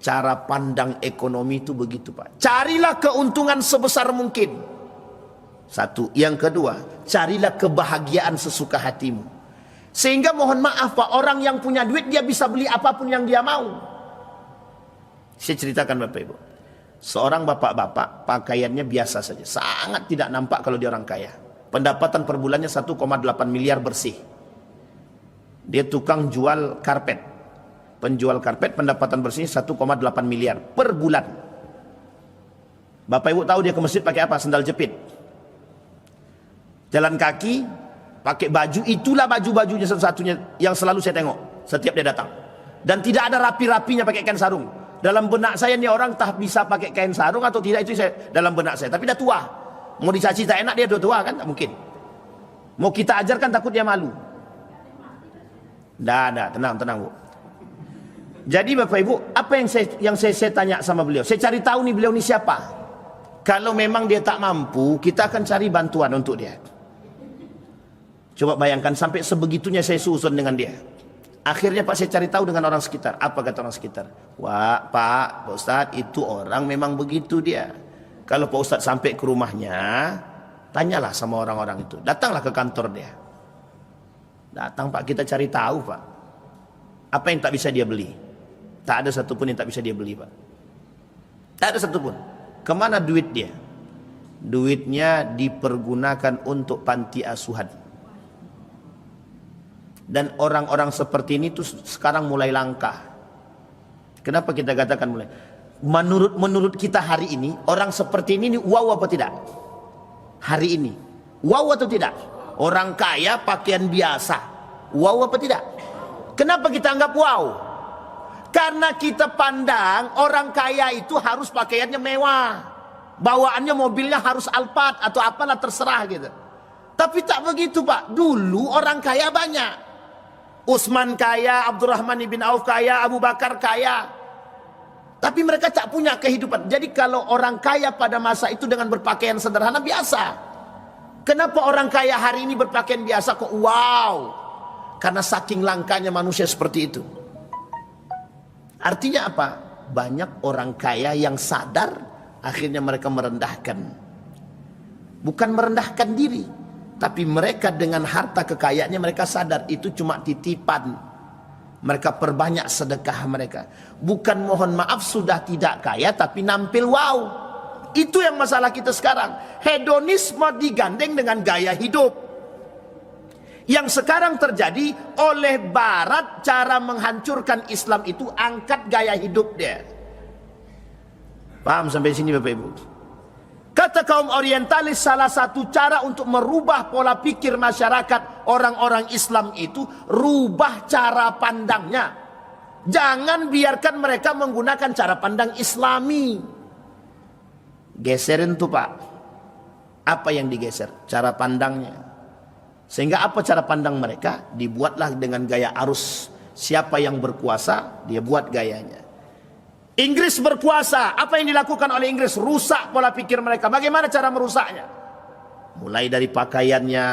Cara pandang ekonomi itu begitu Pak. Carilah keuntungan sebesar mungkin. Satu. Yang kedua, carilah kebahagiaan sesuka hatimu. Sehingga mohon maaf Pak, orang yang punya duit dia bisa beli apapun yang dia mau. Saya ceritakan Bapak Ibu. Seorang bapak-bapak pakaiannya biasa saja. Sangat tidak nampak kalau dia orang kaya. Pendapatan per bulannya 1,8 miliar bersih. Dia tukang jual karpet. Penjual karpet pendapatan bersihnya 1,8 miliar per bulan. Bapak Ibu tahu dia ke masjid pakai apa? Sendal jepit. Jalan kaki pakai baju, itulah baju-bajunya satu-satunya yang selalu saya tengok setiap dia datang. Dan tidak ada rapi-rapinya pakai kain sarung. Dalam benak saya ini orang tak bisa pakai kain sarung atau tidak, itu saya dalam benak saya. Tapi dah tua. Mau dicaci tak enak, dia tua kan? Tak mungkin. Mau kita ajarkan takut dia malu. Dah, tenang Bu. Jadi Bapak Ibu, apa yang saya tanya sama beliau? Saya cari tahu nih beliau ni siapa. Kalau memang dia tak mampu, kita akan cari bantuan untuk dia. Coba bayangkan sampai sebegitunya saya susun dengan dia. Akhirnya Pak saya cari tahu dengan orang sekitar. Apa kata orang sekitar? Wah Pak Ustadz, itu orang memang begitu dia. Kalau Pak Ustadz sampai ke rumahnya, tanyalah sama orang-orang itu. Datanglah ke kantor dia. Datang Pak, kita cari tahu Pak. Apa yang tak bisa dia beli? Tak ada satupun yang tak bisa dia beli Pak. Tak ada satupun. Kemana duit dia? Duitnya dipergunakan untuk panti asuhan. Dan orang-orang seperti ini tuh sekarang mulai langka. Kenapa kita katakan mulai? Menurut kita hari ini, orang seperti ini wow apa tidak? Hari ini wow atau tidak? Orang kaya pakaian biasa, wow apa tidak? Kenapa kita anggap wow? Karena kita pandang orang kaya itu harus pakaiannya mewah, bawaannya mobilnya harus Alphard atau apalah terserah gitu. Tapi tak begitu Pak. Dulu orang kaya banyak. Utsman kaya, Abdurrahman bin Auf kaya, Abu Bakar kaya. Tapi mereka tak punya kehidupan. Jadi kalau orang kaya pada masa itu dengan berpakaian sederhana biasa. Kenapa orang kaya hari ini berpakaian biasa kok wow? Karena saking langkanya manusia seperti itu. Artinya apa? Banyak orang kaya yang sadar, akhirnya mereka merendahkan. Bukan merendahkan diri, tapi mereka dengan harta kekayaannya mereka sadar itu cuma titipan. Mereka perbanyak sedekah mereka. Bukan mohon maaf sudah tidak kaya tapi nampil wow. Itu yang masalah kita sekarang. Hedonisme digandeng dengan gaya hidup. Yang sekarang terjadi oleh Barat, cara menghancurkan Islam itu angkat gaya hidup dia. Paham sampai sini Bapak Ibu? Kata kaum orientalis, salah satu cara untuk merubah pola pikir masyarakat orang-orang Islam itu rubah cara pandangnya. Jangan biarkan mereka menggunakan cara pandang Islami. Geserin tuh Pak. Apa yang digeser? Cara pandangnya. Sehingga apa cara pandang mereka? Dibuatlah dengan gaya arus. Siapa yang berkuasa, dia buat gayanya. Inggris berkuasa. Apa yang dilakukan oleh Inggris? Rusak pola pikir mereka. Bagaimana cara merusaknya? Mulai dari pakaiannya.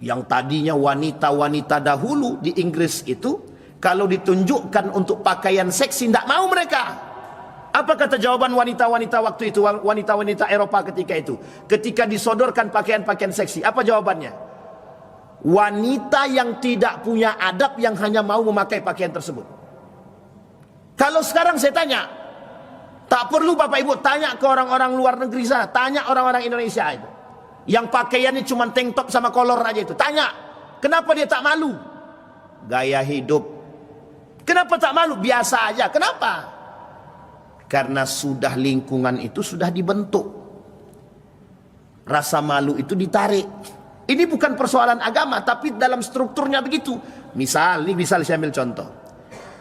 Yang tadinya wanita-wanita dahulu di Inggris itu, kalau ditunjukkan untuk pakaian seksi, tidak mau mereka. Apa kata jawaban wanita-wanita waktu itu, wanita-wanita Eropa ketika itu? Ketika disodorkan pakaian-pakaian seksi, apa jawabannya? Wanita yang tidak punya adab yang hanya mau memakai pakaian tersebut. Kalau sekarang saya tanya, tak perlu Bapak Ibu tanya ke orang-orang luar negeri sana, tanya orang-orang Indonesia itu. Yang pakaiannya cuma tank top sama kolor aja itu. Tanya, kenapa dia tak malu? Gaya hidup. Kenapa tak malu? Biasa aja. Kenapa? Karena sudah lingkungan itu sudah dibentuk. Rasa malu itu ditarik. Ini bukan persoalan agama, tapi dalam strukturnya begitu. Misal saya ambil contoh.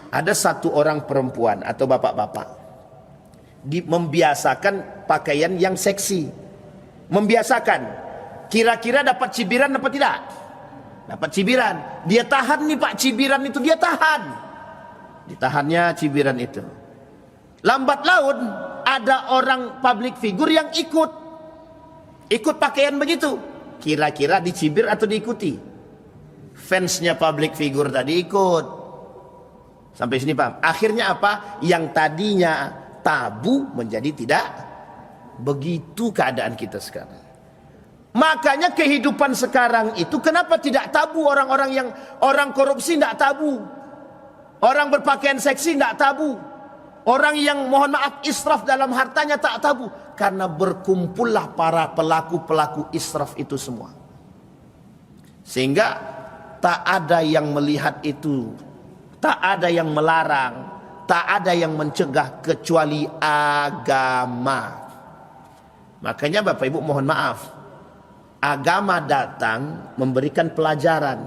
Ada satu orang perempuan atau bapak-bapak membiasakan pakaian yang seksi. Membiasakan. Kira-kira dapat cibiran dapat tidak? Dapat cibiran. Dia tahan nih Pak, cibiran itu dia tahan. Ditahannya cibiran itu. Lambat laun ada orang public figure yang ikut pakaian begitu. Kira-kira dicibir atau diikuti? Fansnya public figure tadi ikut. Sampai sini paham? Akhirnya apa? Yang tadinya tabu menjadi tidak. Begitu keadaan kita sekarang. Makanya kehidupan sekarang itu kenapa tidak tabu? Orang korupsi tidak tabu. Orang berpakaian seksi tidak tabu. Orang yang mohon maaf israf dalam hartanya tak tabu. Karena berkumpullah para pelaku-pelaku israf itu semua. Sehingga tak ada yang melihat itu. Tak ada yang melarang. Tak ada yang mencegah kecuali agama. Makanya Bapak Ibu mohon maaf. Agama datang memberikan pelajaran.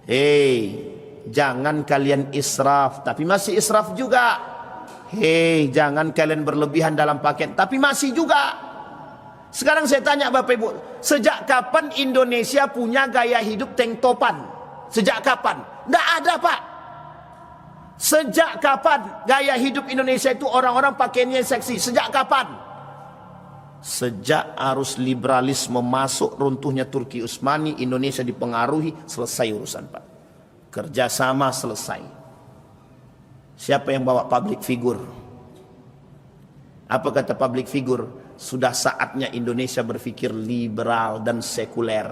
Hei, jangan kalian israf, tapi masih israf juga. Hei, jangan kalian berlebihan dalam pakaian, tapi masih juga. Sekarang saya tanya Bapak Ibu, sejak kapan Indonesia punya gaya hidup tank topan? Sejak kapan? Tidak ada Pak. Sejak kapan gaya hidup Indonesia itu orang-orang pakaiannya seksi? Sejak kapan? Sejak arus liberalisme masuk, runtuhnya Turki Utsmani, Indonesia dipengaruhi, selesai urusan Pak. Kerjasama selesai. Siapa yang bawa public figure? Apa kata public figure? Sudah saatnya Indonesia berpikir liberal dan sekuler.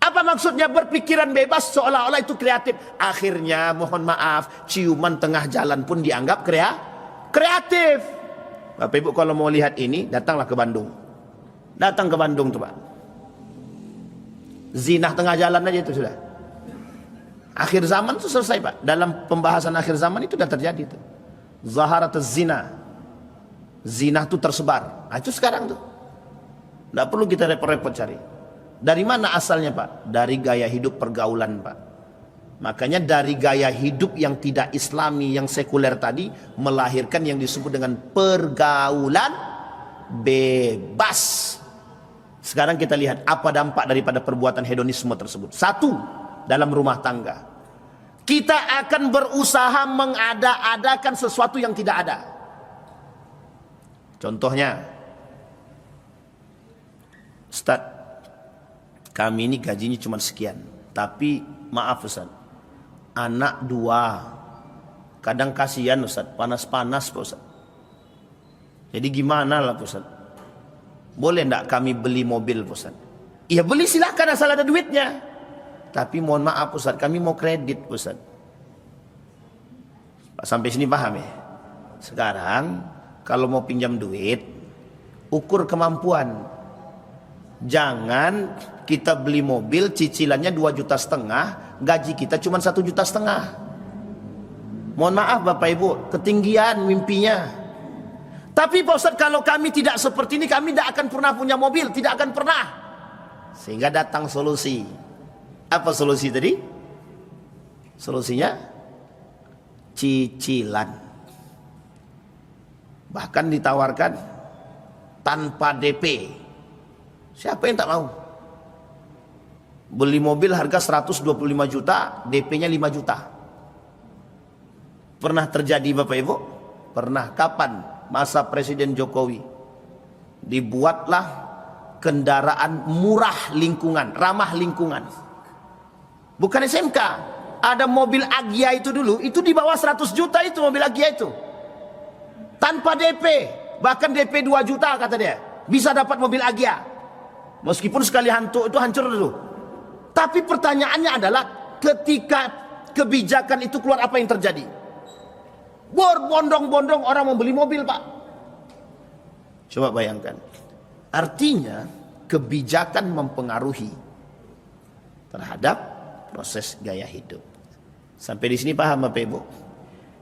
Apa maksudnya berpikiran bebas seolah-olah itu kreatif? Akhirnya mohon maaf, ciuman tengah jalan pun dianggap kreatif. Bapak Ibu kalau mau lihat ini, datanglah ke Bandung. Datang ke Bandung tuh Pak. Zina tengah jalan aja itu sudah. Akhir zaman itu selesai Pak. Dalam pembahasan akhir zaman itu sudah terjadi tuh. Zaharatuz zina. Zina itu tersebar. Nah, itu sekarang tuh. Tidak perlu kita repot-repot cari. Dari mana asalnya Pak? Dari gaya hidup pergaulan Pak. Makanya dari gaya hidup yang tidak islami, yang sekuler tadi, melahirkan yang disebut dengan pergaulan bebas. Sekarang kita lihat apa dampak daripada perbuatan hedonisme tersebut. Satu, dalam rumah tangga. Kita akan berusaha mengada-adakan sesuatu yang tidak ada. Contohnya, Ustaz, kami ini gajinya cuma sekian. Tapi maaf Ustaz, anak 2, kadang kasihan Ustaz, panas-panas Pak Ustaz. Jadi gimana lah Pak Ustaz? Boleh enggak kami beli mobil Pak Ustaz? Iya beli silahkan asal ada duitnya. Tapi mohon maaf Ustaz, kami mau kredit Ustaz. Pak sampai sini paham ya? Sekarang kalau mau pinjam duit, ukur kemampuan. Jangan kita beli mobil cicilannya 2,5 juta, gaji kita cuma 1,5 juta. Mohon maaf Bapak Ibu, ketinggian mimpinya. Tapi Pak Ustaz, kalau kami tidak seperti ini, kami tidak akan pernah punya mobil, tidak akan pernah. Sehingga datang solusi. Apa solusi tadi? Solusinya cicilan. Bahkan ditawarkan tanpa DP. Siapa yang tak mau? Beli mobil harga 125 juta, DP-nya 5 juta. Pernah terjadi Bapak Ibu? Pernah. Kapan? Masa Presiden Jokowi. Dibuatlah kendaraan murah lingkungan, ramah lingkungan. Bukan SMK. Ada mobil Agya itu dulu, itu di bawah 100 juta itu mobil Agya itu. Tanpa DP. Bahkan DP 2 juta kata dia. Bisa dapat mobil Agya. Meskipun sekali hantu itu hancur dulu. Tapi pertanyaannya adalah ketika kebijakan itu keluar apa yang terjadi? Berbondong-bondong orang membeli mobil Pak. Coba bayangkan. Artinya kebijakan mempengaruhi terhadap proses gaya hidup. Sampai di sini paham Bapak Ibu?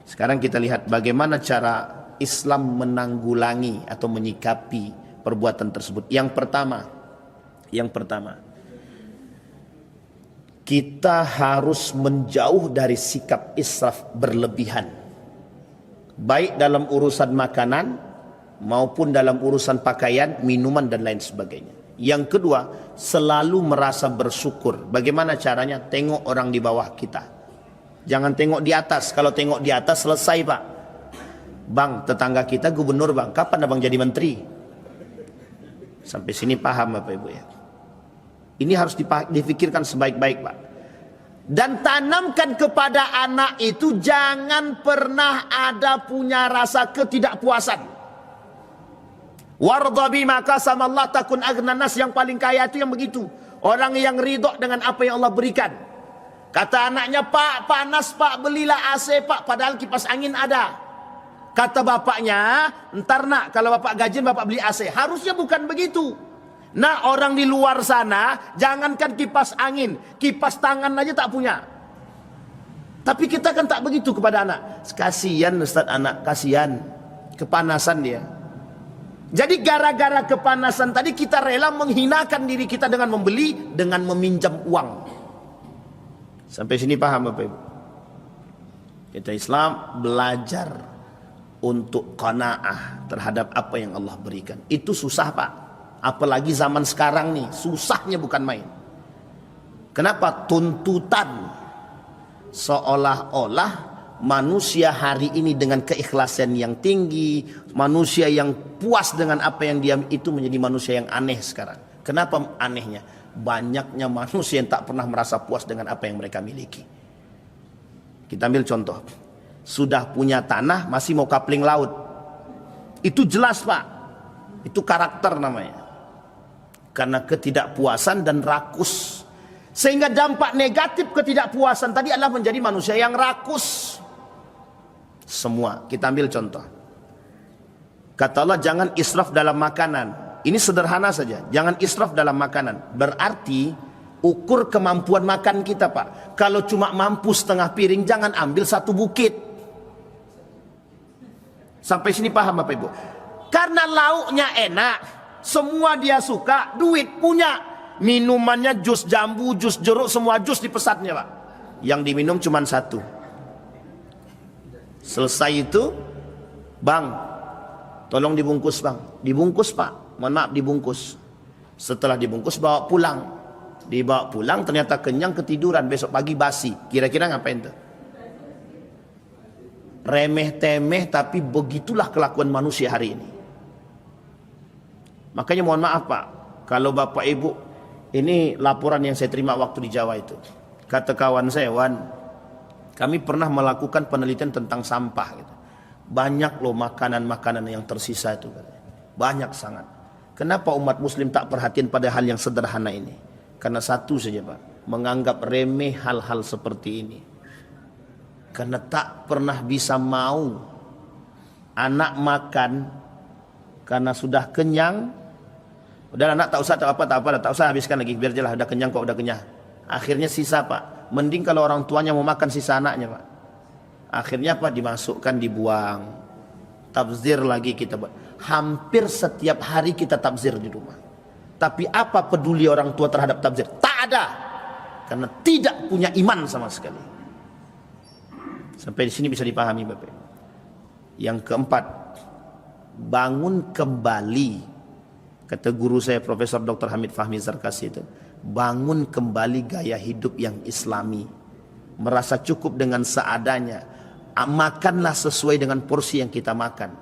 Sekarang kita lihat bagaimana cara Islam menanggulangi atau menyikapi perbuatan tersebut. Yang pertama, kita harus menjauh dari sikap israf berlebihan, baik dalam urusan makanan maupun dalam urusan pakaian, minuman dan lain sebagainya. Yang kedua, selalu merasa bersyukur. Bagaimana caranya? Tengok orang di bawah kita. Jangan tengok di atas. Kalau tengok di atas selesai pak. Bang, tetangga kita gubernur bang, kapan abang jadi menteri? Sampai sini paham Bapak Ibu ya. Ini harus difikirkan sebaik-baik pak. Dan tanamkan kepada anak itu jangan pernah ada punya rasa ketidakpuasan. Warda bima qasama Allah takun aghnan nas, yang paling kaya itu yang begitu. Orang yang ridho dengan apa yang Allah berikan. Kata anaknya, "Pak, panas Pak, belilah AC Pak, padahal kipas angin ada." Kata bapaknya, "Ntar nak, kalau bapak gajian bapak beli AC." Harusnya bukan begitu. Nah, orang di luar sana jangankan kipas angin, kipas tangan aja tak punya. Tapi kita kan tak begitu kepada anak. Kasihan Ustaz, anak kasihan, kepanasan dia. Jadi gara-gara kepanasan tadi kita rela menghinakan diri kita dengan membeli, dengan meminjam uang. Sampai sini paham Bapak Ibu? Kita Islam belajar untuk qanaah terhadap apa yang Allah berikan. Itu susah Pak. Apalagi zaman sekarang nih, susahnya bukan main. Kenapa? Tuntutan seolah-olah manusia hari ini dengan keikhlasan yang tinggi, manusia yang puas dengan apa yang dia itu menjadi manusia yang aneh sekarang. Kenapa anehnya? Banyaknya manusia yang tak pernah merasa puas dengan apa yang mereka miliki. Kita ambil contoh. Sudah punya tanah masih mau kapling laut. Itu jelas Pak. Itu karakter namanya. Karena ketidakpuasan dan rakus. Sehingga dampak negatif ketidakpuasan tadi adalah menjadi manusia yang rakus. Semua. Kita ambil contoh. Kata Allah jangan israf dalam makanan. Ini sederhana saja. Jangan israf dalam makanan. Berarti ukur kemampuan makan kita Pak. Kalau cuma mampu setengah piring, jangan ambil satu bukit. Sampai sini paham Bapak Ibu? Karena lauknya enak, semua dia suka, duit punya. Minumannya jus jambu, jus jeruk, semua jus di pesatnya Pak. Yang diminum cuma satu. Selesai itu, Bang, tolong dibungkus Bang. Dibungkus Pak, mohon maaf dibungkus. Setelah dibungkus bawa pulang. Dibawa pulang ternyata kenyang, ketiduran, besok pagi basi. Kira-kira ngapain tuh? Remeh-temeh, tapi begitulah kelakuan manusia hari ini. Makanya mohon maaf Pak, kalau Bapak Ibu, ini laporan yang saya terima waktu di Jawa itu. Kata kawan saya, Wan, kami pernah melakukan penelitian tentang sampah gitu. Banyak loh makanan-makanan yang tersisa itu. Banyak sangat. Kenapa umat muslim tak perhatian pada hal yang sederhana ini? Karena satu saja Pak, menganggap remeh hal-hal seperti ini. Karena tak pernah bisa mau anak makan karena sudah kenyang. Udah anak tak usah, tak usah habiskan lagi, biar jelas udah kenyang kok, udah kenyang. Akhirnya sisa Pak. Mending kalau orang tuanya mau makan sisa anaknya Pak. Akhirnya Pak dimasukkan, dibuang. Tabzir lagi kita buat. Hampir setiap hari kita tabzir di rumah. Tapi apa peduli orang tua terhadap tabzir? Tak ada. Karena tidak punya iman sama sekali. Sampai di sini bisa dipahami Bapak. Yang keempat, bangun kembali. Kata guru saya Profesor Dr. Hamid Fahmi Zarkasi itu, bangun kembali gaya hidup yang islami. Merasa cukup dengan seadanya. Makanlah sesuai dengan porsi yang kita makan.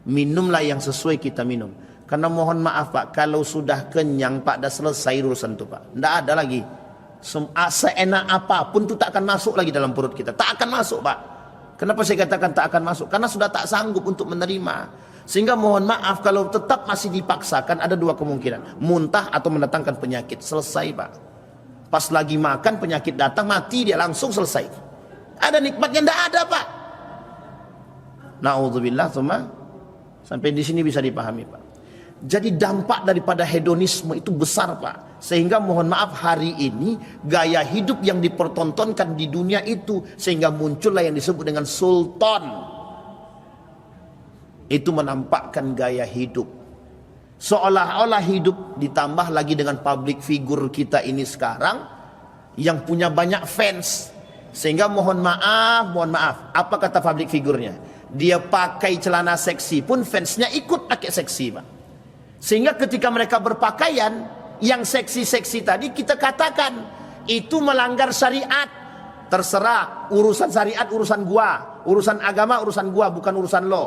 Minumlah yang sesuai kita minum. Karena mohon maaf Pak, kalau sudah kenyang Pak, dah selesai urusan itu Pak. Tidak ada lagi. Seenak apapun itu tak akan masuk lagi dalam perut kita. Tak akan masuk Pak. Kenapa saya katakan tak akan masuk? Karena sudah tak sanggup untuk menerima. Sehingga mohon maaf kalau tetap masih dipaksakan, ada dua kemungkinan. Muntah atau mendatangkan penyakit. Selesai Pak. Pas lagi makan penyakit datang, mati dia langsung selesai. Ada nikmatnya? Tidak ada Pak. Na'udzubillah. Sampai di sini bisa dipahami Pak. Jadi dampak daripada hedonisme itu besar Pak. Sehingga mohon maaf hari ini gaya hidup yang dipertontonkan di dunia itu, sehingga muncullah yang disebut dengan sultan. Itu menampakkan gaya hidup. Seolah-olah hidup, ditambah lagi dengan public figure kita ini sekarang yang punya banyak fans. Sehingga mohon maaf, apa kata public figurnya? Dia pakai celana seksi pun fansnya ikut pakai seksi Pak. Sehingga ketika mereka berpakaian yang seksi-seksi tadi, kita katakan itu melanggar syariat. terserah, urusan syariat urusan gua, urusan agama urusan gua, bukan urusan lo.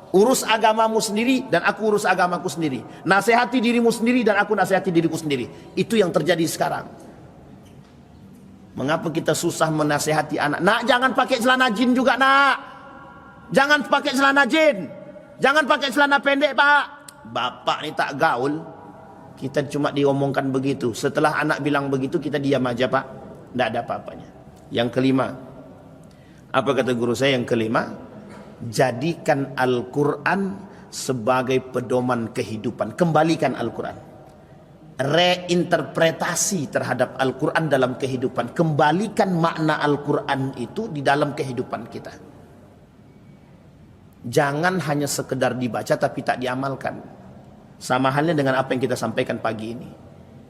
Urus agamamu sendiri dan aku urus agamaku sendiri. Nasihati dirimu sendiri dan aku nasihati diriku sendiri. Itu yang terjadi sekarang. Mengapa kita susah menasihati anak? Nak, jangan pakai celana jin juga, nak. Jangan pakai celana jin. Jangan pakai celana pendek, Pak. Bapak ni tak gaul. Kita cuma diomongkan begitu. Setelah anak bilang begitu, kita diam aja, Pak. Tidak ada apa-apanya. Yang kelima. Apa kata guru saya yang kelima? Jadikan Al-Quran sebagai pedoman kehidupan. Kembalikan Al-Quran. Reinterpretasi terhadap Al-Quran dalam kehidupan. Kembalikan makna Al-Quran itu di dalam kehidupan kita. Jangan hanya sekedar dibaca tapi tak diamalkan. Sama halnya dengan apa yang kita sampaikan pagi ini.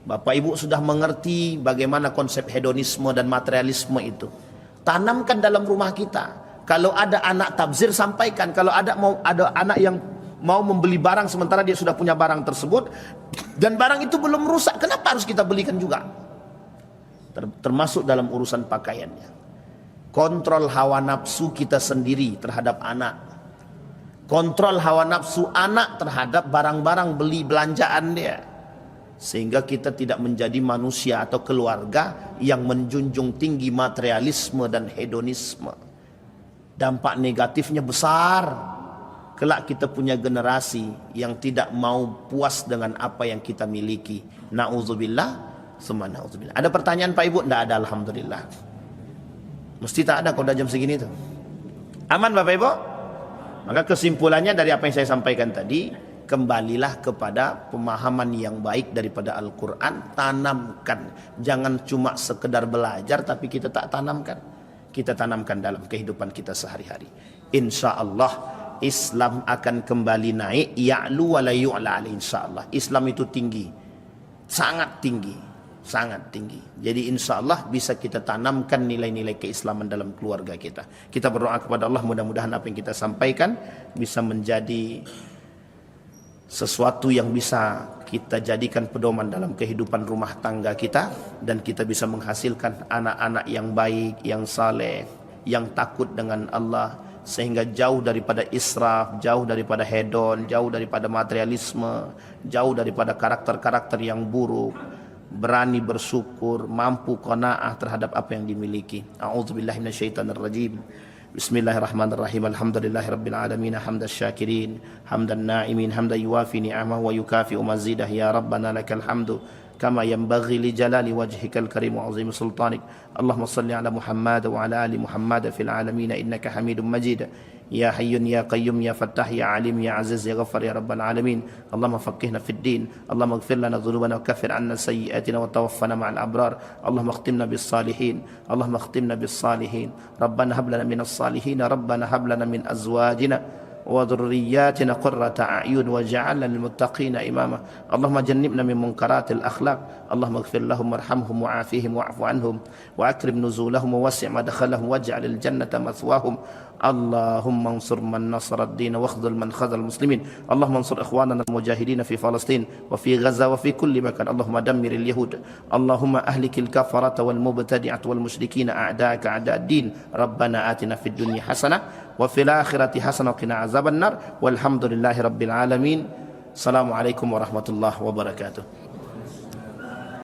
Bapak Ibu sudah mengerti bagaimana konsep hedonisme dan materialisme itu. Tanamkan dalam rumah kita. Kalau ada anak tabzir, sampaikan. Kalau ada anak yang mau membeli barang sementara dia sudah punya barang tersebut dan barang itu belum rusak, kenapa harus kita belikan juga? Termasuk dalam urusan pakaiannya. Kontrol hawa nafsu kita sendiri terhadap anak. Kontrol hawa nafsu anak terhadap barang-barang beli belanjaan dia. Sehingga kita tidak menjadi manusia atau keluarga yang menjunjung tinggi materialisme dan hedonisme. Dampak negatifnya besar. Kelak kita punya generasi yang tidak mau puas dengan apa yang kita miliki. Na'udzubillah, summa na'udzubillah. Ada pertanyaan Pak Ibu? Tidak ada, alhamdulillah. Mesti tak ada kalau dah jam segini tuh. Aman Bapak Ibu? Maka kesimpulannya dari apa yang saya sampaikan tadi, kembalilah kepada pemahaman yang baik daripada Al-Quran. Tanamkan. Jangan cuma sekedar belajar tapi kita tak tanamkan. Kita tanamkan dalam kehidupan kita sehari-hari. Insya Allah Islam akan kembali naik. Ya'lu wa la yu'la alaihi, insya Allah. Islam itu tinggi. Sangat tinggi. Sangat tinggi. Jadi insya Allah bisa kita tanamkan nilai-nilai keislaman dalam keluarga kita. Kita berdoa kepada Allah mudah-mudahan apa yang kita sampaikan bisa menjadi sesuatu yang bisa kita jadikan pedoman dalam kehidupan rumah tangga kita. Dan kita bisa menghasilkan anak-anak yang baik, yang saleh, yang takut dengan Allah. Sehingga jauh daripada israf, jauh daripada hedon, jauh daripada materialisme, jauh daripada karakter-karakter yang buruk. Berani bersyukur, mampu qanaah terhadap apa yang dimiliki. A'udzubillahi minasyaitonirrajim. Bismillahirrahmanirrahim. Alhamdulillahirabbil alamin hamdasy syakirin hamdan na'imin hamdan yuwafi ni'amahu wa yukafi'u mazidah ya rabbana lakal hamdu kama yanbaghi li jalali wajhikal karim wa 'azimi sultanik. Allahumma shalli ala Muhammad wa ala ali Muhammad fil alamin innaka Hamidum Majid. Ya Hayyun Ya Qayyum Ya Fattah Ya Alim Ya Aziz Ya Ghaffar Ya Rabbal Alamin. Allahumma faqihna fid din. Allahumma ighfir lana dhunubana wa kaffir 'anna sayyi'atina wa tawaffana ma'al abrar. Allahumma akhtimna bis salihin. Allahumma akhtimna bis salihin. Rabbana hab lana minas salihin. Rabbana hab lana min azwajina وذرياتنا قرة أعين وجعلنا للمتقين إماما. اللهم جنبنا من منكرات الأخلاق. اللهم اغفر لهم وارحمهم وعافهم واعف عنهم وأكرم نزولهم ووسع مدخلهم واجعل الجنة مثواهم. اللهم انصر من نصر الدين واخذل من خذل المسلمين. اللهم انصر إخواننا المجاهدين في فلسطين وفي غزة وفي كل مكان. اللهم دمر اليهود. اللهم أهلك الكفرة والمبتدعة والمشركين أعداءك أعداء الدين. ربنا آتنا في الدنيا حسنة وفي الآخرة حسنة وقنا عذاب النار والحمد لله رب العالمين. السلام عليكم ورحمة الله وبركاته.